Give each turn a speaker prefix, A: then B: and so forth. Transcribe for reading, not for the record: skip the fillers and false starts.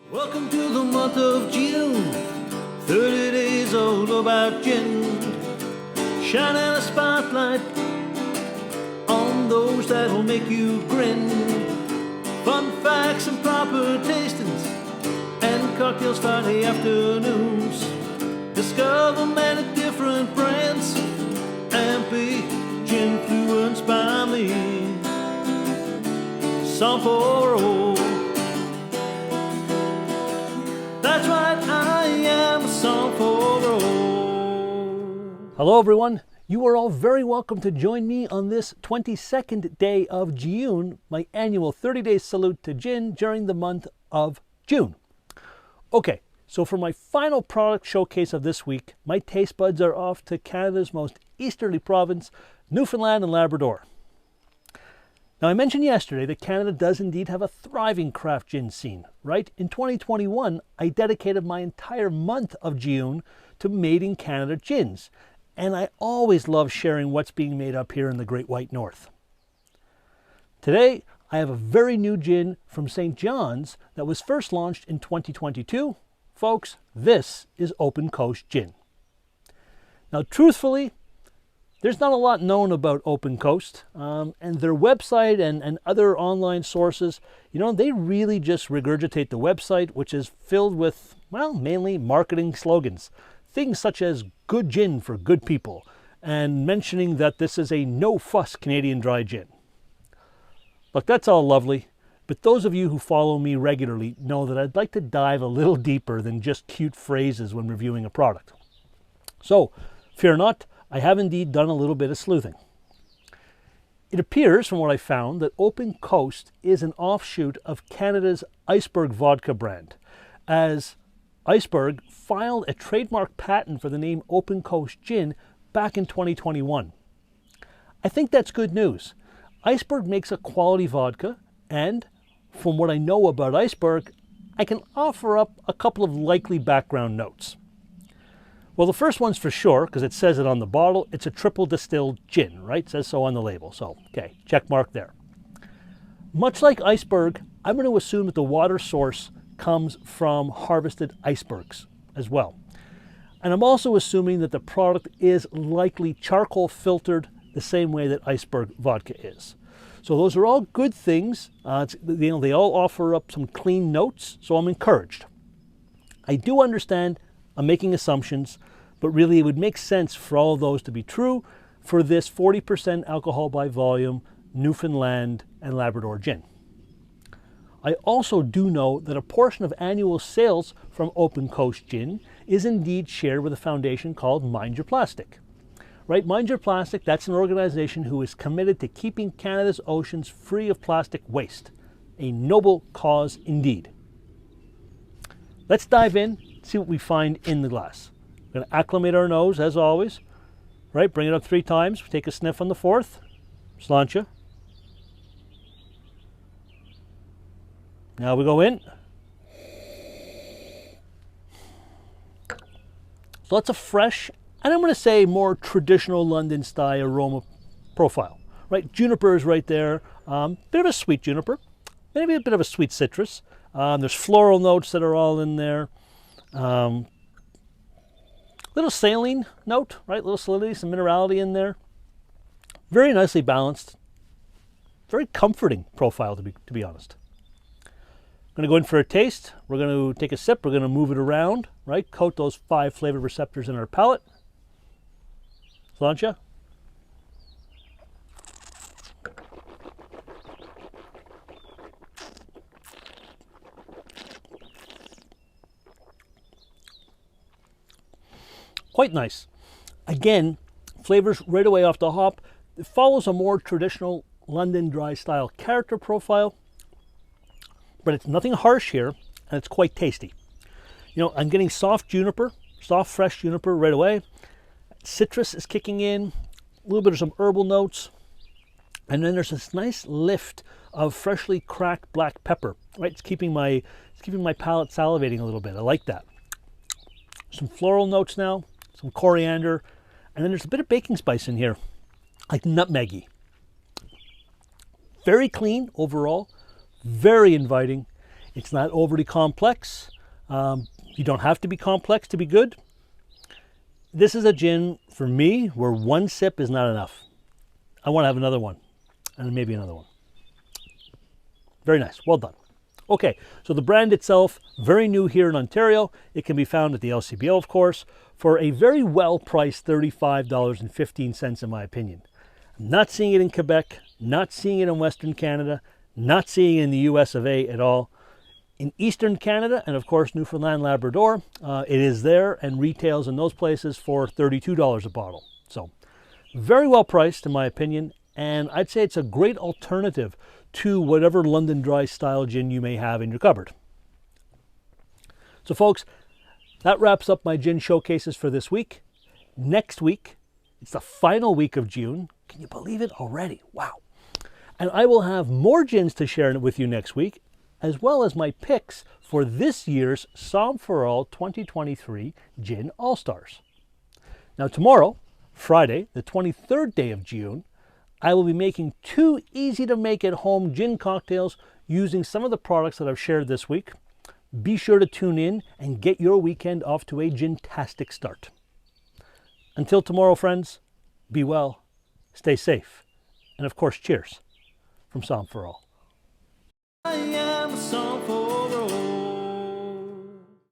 A: Welcome to the month of June, 30 days all about gin. Shining a spotlight on those that'll make you grin. Fun facts and proper tastings and cocktails Friday afternoons. Discover many different brands and be influenced by me. Song for old. That's right, I am a song for old.
B: Hello everyone, you are all very welcome to join me on this 22nd day of Gi-Une, my annual 30-day salute to gin during the month of June. Okay, so for my final product showcase of this week, my taste buds are off to Canada's most easterly province, Newfoundland and Labrador. Now I mentioned yesterday that Canada does indeed have a thriving craft gin scene, right? In 2021, I dedicated my entire month of Gi-Une to Made in Canada gins, and I always love sharing what's being made up here in the Great White North. Today, I have a very new gin from St. John's that was first launched in 2022. Folks, this is Open Coast Gin. Now, truthfully, there's not a lot known about Open Coast, and their website and other online sources, they really just regurgitate the website, which is filled with, well, mainly marketing slogans. Things such as good gin for good people, and mentioning that this is a no-fuss Canadian dry gin. Look, that's all lovely, but those of you who follow me regularly know that I'd like to dive a little deeper than just cute phrases when reviewing a product. So, fear not, I have indeed done a little bit of sleuthing. It appears, from what I found, that Open Coast is an offshoot of Canada's Iceberg vodka brand, as Iceberg filed a trademark patent for the name Open Coast Gin back in 2021. I think that's good news. Iceberg makes a quality vodka, and from what I know about Iceberg, I can offer up a couple of likely background notes. Well, the first one's for sure, because it says it on the bottle, it's a triple distilled gin, right? It says so on the label, so okay, check mark there. Much like Iceberg, I'm going to assume that the water source comes from harvested icebergs as well. And I'm also assuming that the product is likely charcoal filtered the same way that Iceberg vodka is. So those are all good things. They all offer up some clean notes, so I'm encouraged. I do understand I'm making assumptions, but really it would make sense for all of those to be true for this 40% alcohol by volume Newfoundland and Labrador gin. I also do know that a portion of annual sales from Open Coast Gin is indeed shared with a foundation called Mind Your Plastic. Right, Mind Your Plastic, that's an organization who is committed to keeping Canada's oceans free of plastic waste. A noble cause indeed. Let's dive in, see what we find in the glass. We're going to acclimate our nose as always. Right, bring it up 3 times, take a sniff on the 4th. Sláinte. Now we go in. So that's a fresh, and I'm going to say more traditional London style aroma profile. Right, juniper is right there. Bit of a sweet juniper, maybe a bit of a sweet citrus. There's floral notes that are all in there. Little saline note, right? Little salinity, some minerality in there. Very nicely balanced. Very comforting profile, to be honest. I'm going to go in for a taste. We're going to take a sip. We're going to move it around, right? Coat those 5 flavor receptors in our palate. Sláinte. Quite nice. Again, flavors right away off the hop. It follows a more traditional London dry style character profile, but it's nothing harsh here, and it's quite tasty. I'm getting soft juniper, soft fresh juniper right away. Citrus is kicking in, a little bit of some herbal notes, and then there's this nice lift of freshly cracked black pepper. Right, it's keeping my palate salivating a little bit. I like that. Some floral notes now, some coriander, and then there's a bit of baking spice in here, like nutmeggy. Very clean overall, very inviting. It's not overly complex. You don't have to be complex to be good. This is a gin, for me, where one sip is not enough. I want to have another one, and maybe another one. Very nice. Well done. Okay, so the brand itself, very new here in Ontario. It can be found at the LCBO, of course, for a very well-priced $35.15, in my opinion. I'm not seeing it in Quebec, not seeing it in Western Canada, not seeing it in the US of A at all. In Eastern Canada, and of course Newfoundland, Labrador, it is there and retails in those places for $32 a bottle. So very well priced, in my opinion, and I'd say it's a great alternative to whatever London Dry style gin you may have in your cupboard. So folks, that wraps up my gin showcases for this week. Next week, it's the final week of June. Can you believe it already? Wow. And I will have more gins to share with you next week, as well as my picks for this year's Somme for All 2023 Gin All-Stars. Now tomorrow, Friday, the 23rd day of June, I will be making 2 easy-to-make-at-home gin cocktails using some of the products that I've shared this week. Be sure to tune in and get your weekend off to a gin-tastic start. Until tomorrow, friends, be well, stay safe, and of course, cheers from Somme for All.